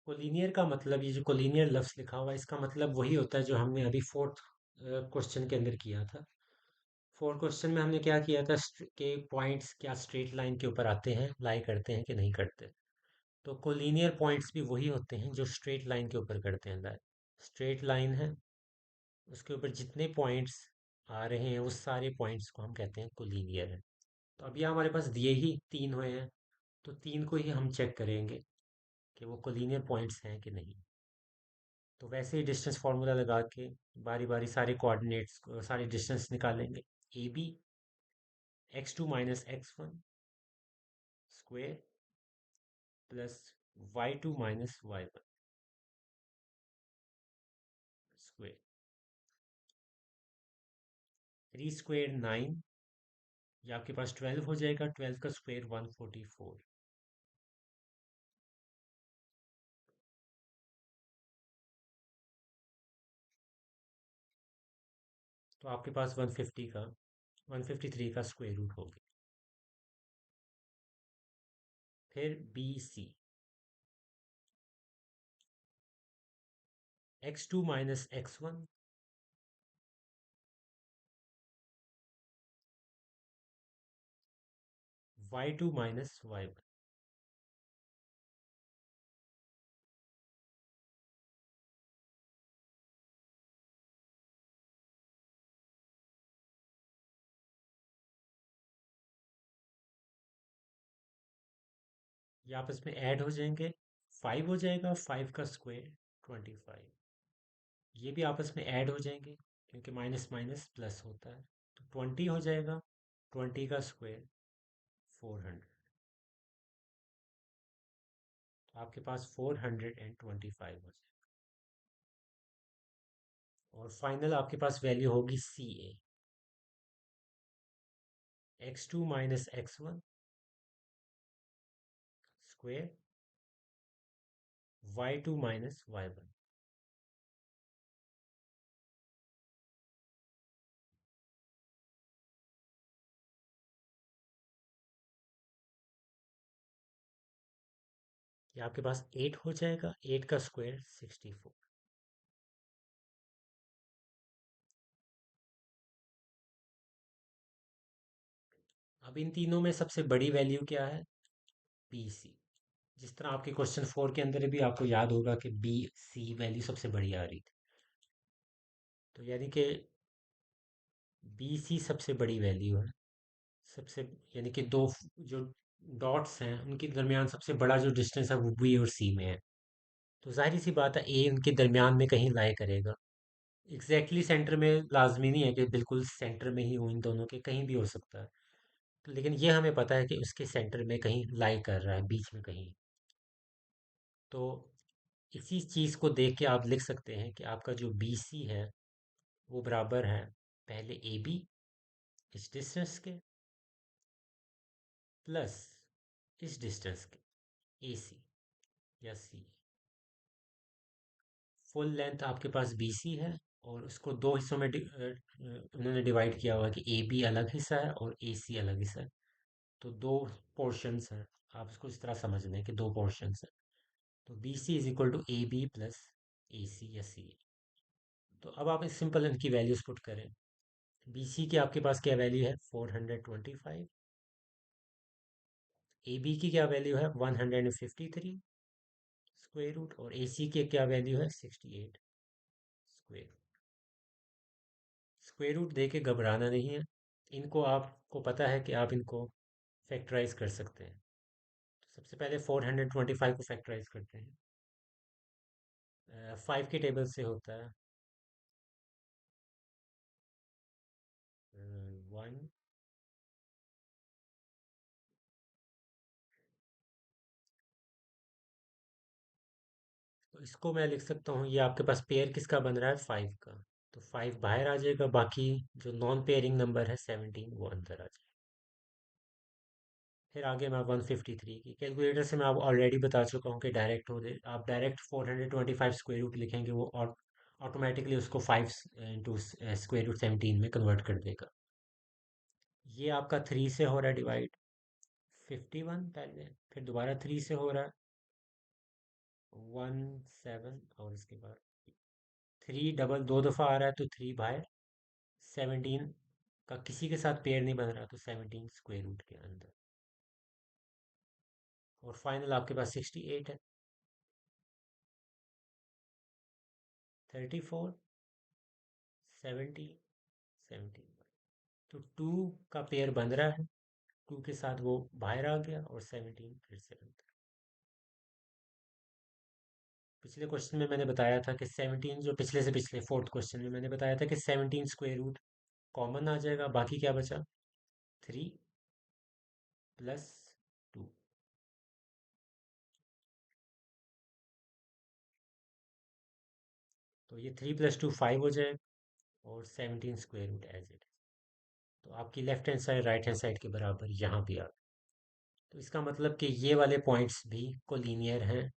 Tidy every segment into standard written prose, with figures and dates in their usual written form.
Collinear का मतलब, ये जो कोलिनियर लफ्ज़ लिखा हुआ है इसका मतलब वही होता है जो हमने अभी फोर्थ क्वेश्चन के अंदर किया था। फोर्थ क्वेश्चन में हमने क्या किया था कि पॉइंट्स क्या स्ट्रेट लाइन के ऊपर आते हैं, लाई करते हैं कि नहीं करते। तो कोलिनियर पॉइंट्स भी वही होते हैं जो स्ट्रेट लाइन के ऊपर करते हैं लाई। स्ट्रेट लाइन है, उसके ऊपर जितने पॉइंट्स आ रहे हैं उस सारे पॉइंट्स को हम कहते हैं कोलिनियर है। तो अब यहाँ हमारे पास दिए ही तीन हुए हैं, तो तीन को ही हम चेक करेंगे कि वो कोलिनियर पॉइंट्स हैं कि नहीं। तो वैसे ही डिस्टेंस फार्मूला लगा के बारी बारी सारे कोऑर्डिनेट्स सारे डिस्टेंस निकालेंगे। A B x2 - x1 square plus y2 - y1 square. 3 square 9, या आपके पास 12 हो जाएगा। 12 का स्क्वेयर 144। तो आपके पास 153 का स्क्वेयर रूट हो गया। फिर B C, x2 - x1 y2 - y1। ये आपस में ऐड हो जाएंगे, 5 हो जाएगा। 5 का स्क्वायर 25। ये भी आपस में ऐड हो जाएंगे क्योंकि माइनस माइनस प्लस होता है। तो 20 हो जाएगा। 20 का स्क्वायर 400। तो आपके पास 425 हो जाएगा। और फाइनल आपके पास वैल्यू होगी सी ए, x2 - x1 square y2 - y1। ये आपके पास 8 हो जाएगा। 8 का स्क्वायर 64। अब इन तीनों में सबसे बड़ी वैल्यू क्या है? B C. जिस तरह आपके क्वेश्चन 4 के अंदर भी आपको याद होगा कि बी सी वैल्यू सबसे बड़ी आ रही थी। तो यानी कि बी सी सबसे बड़ी वैल्यू है। सबसे यानी कि दो जो डॉट्स हैं उनके दरमियान सबसे बड़ा जो डिस्टेंस है वो बी और सी में है। तो जाहिर सी बात है ए उनके दरमियान में कहीं लाई करेगा। एग्जैक्टली सेंटर में लाजमी नहीं है कि बिल्कुल सेंटर में ही हो, इन दोनों के कहीं भी हो सकता है। तो लेकिन ये हमें पता है कि उसके सेंटर में कहीं लाई कर रहा है, बीच में कहीं। तो इसी चीज़ को देख के आप लिख सकते हैं कि आपका जो बी सी है वो बराबर है पहले ए बी इस डिस्टेंस के प्लस इस डिस्टेंस के ए सी या सी। फुल लेंथ आपके पास बी सी है और उसको दो हिस्सों में उन्होंने डिवाइड किया हुआ है कि ए बी अलग हिस्सा है और ए सी अलग हिस्सा है। तो दो पोर्शंस हैं। आप इसको इस तरह समझ लें कि दो पोर्शंस हैं। तो B C is equal to A B plus A C या सी। तो अब आप इस सिंपल इनकी वैल्यूज पुट करें। बी सी की आपके पास क्या वैल्यू है? 425। ए बी की क्या वैल्यू है? 153 स्क्वायर रूट। और ए सी की क्या वैल्यू है? 68 स्क्वायर। स्क्वायर रूट दे के घबराना नहीं है। इनको आपको पता है कि आप इनको फैक्टराइज कर सकते हैं। तो सबसे पहले 425 को फैक्टराइज करते हैं। 5 के टेबल से होता है 1। तो इसको मैं लिख सकता हूँ, ये आपके पास पेयर किसका बन रहा है? 5 का। तो 5 बाहर आ जाएगा, बाकी जो नॉन पेयरिंग नंबर है 17 वो अंदर आ जाएगा। फिर आगे मैं 153 की कैलकुलेटर से मैं आप ऑलरेडी बता चुका हूँ कि डायरेक्ट हो दे, आप डायरेक्ट 425 स्क्वायर रूट लिखेंगे वो और ऑटोमेटिकली उसको 5 इंटू स्क्वायर रूट 17 में कन्वर्ट कर देगा। ये आपका 3 से हो रहा है डिवाइड, 51 पहले, फिर दोबारा 3 से हो रहा है 17 और इसके बाद थ्री डबल दो दफ़ा आ रहा है तो 3/17 का किसी के साथ पेयर नहीं बन रहा तो 17 स्क्वायर रूट के अंदर। और फाइनल आपके पास 68 है। 34, 17, 17, तो टू का पेयर बन रहा है, टू के साथ वो बाहर आ गया और 17 फिर से अंदर। पिछले क्वेश्चन में मैंने बताया था कि 17, जो पिछले से पिछले फोर्थ क्वेश्चन में मैंने बताया था कि 17 स्क्वायर रूट कॉमन आ जाएगा, बाकी क्या बचा, 3 + 2। तो ये 3 + 2 5 हो जाएगा और 17 स्क्वायर रूट एज इट। तो आपकी left hand side right hand side के बराबर यहाँ भी आ गई। तो इसका मतलब कि ये वाले पॉइंट्स भी कोलिनियर हैं,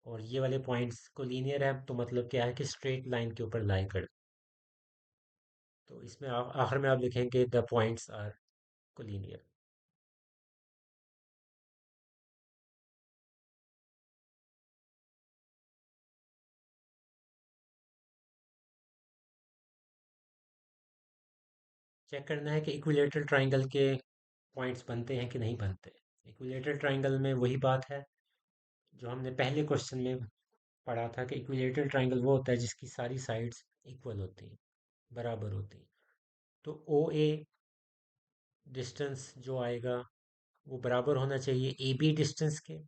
और ये वाले पॉइंट्स कोलिनियर है तो मतलब क्या है कि स्ट्रेट लाइन के ऊपर लाई कर। तो इसमें आप आखिर में आप लिखेंगे the points are collinear. Check करना है कि इक्विलेटरल ट्राइंगल के पॉइंट्स बनते हैं कि नहीं बनते। इक्विलेटरल ट्राइंगल में वही बात है जो हमने पहले क्वेश्चन में पढ़ा था कि इक्विलेटरल ट्राइंगल वो होता है जिसकी सारी साइड्स इक्वल होती हैं, बराबर होती हैं। तो ओ ए डिस्टेंस जो आएगा वो बराबर होना चाहिए ए बी डिस्टेंस के,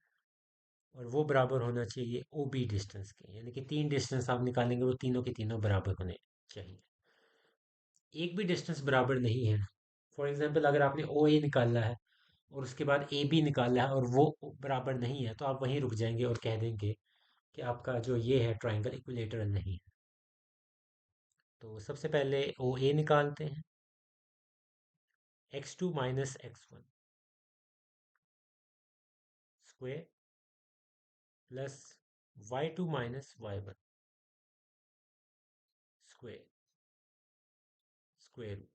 और वो बराबर होना चाहिए ओ बी डिस्टेंस के, यानी कि तीन डिस्टेंस आप निकालेंगे वो तीनों के तीनों बराबर होने चाहिए। एक भी डिस्टेंस बराबर नहीं है, फॉर एग्जांपल अगर आपने ओ ए निकाला है और उसके बाद ए बी निकाला है और वो बराबर नहीं है तो आप वहीं रुक जाएंगे और कह देंगे कि आपका जो ये है ट्राइंगल इक्विलेटरल नहीं है। तो सबसे पहले ओ ए निकालते हैं। x2 - x1 square plus y2 - y1 square square root.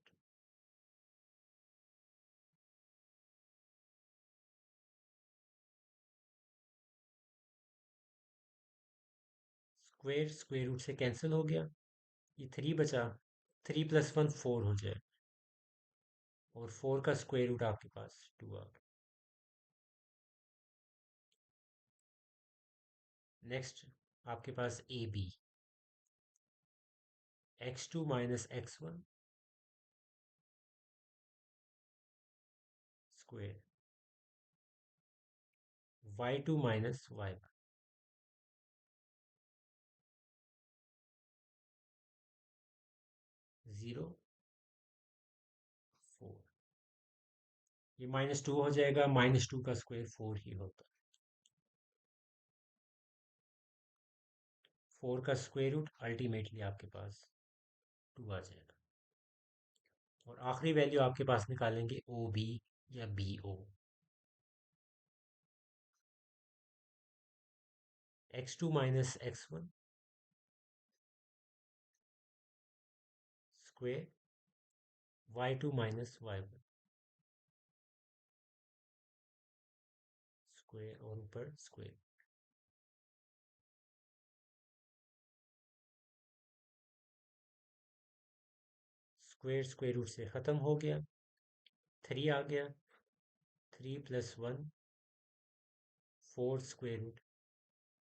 Square square root से कैंसिल हो गया, ये थ्री बचा, 3 + 1 4 हो जाए, और फोर का स्क्वायर रूट आपके पास 2 आ गया। नेक्स्ट आपके पास ए B, x2 - x1 square y2 - y1 0 4। ये -2 हो जाएगा, -2 का स्क्वायर 4 ही होता है। 4 का स्क्वायर रूट अल्टीमेटली आपके पास 2 आ जाएगा। और आखिरी वैल्यू आपके पास निकालेंगे ओ बी या B O. x2 - x1 square y2 - y1 square और ऊपर स्क्वायर। स्क्वायर स्क्वायर रूट से ख़त्म हो गया, 3 आ गया, 3 + 1 4 स्क्वायर रूट,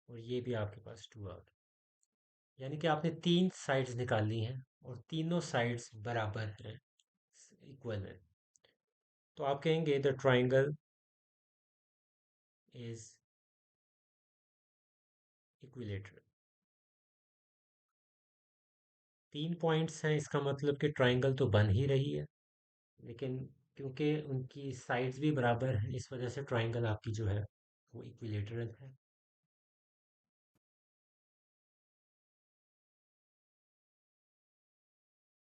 और ये भी आपके पास 2 आ गया। यानी कि आपने तीन साइड्स निकाली हैं और तीनों साइड्स बराबर हैं, इक्वल है। तो आप कहेंगे द ट्राइंगल इज इक्विलेटरल। तीन पॉइंट्स हैं, इसका मतलब कि ट्राइंगल तो बन ही रही है, लेकिन क्योंकि उनकी साइड्स भी बराबर हैं इस वजह से ट्राइंगल आपकी जो है वो इक्विलेटरल है।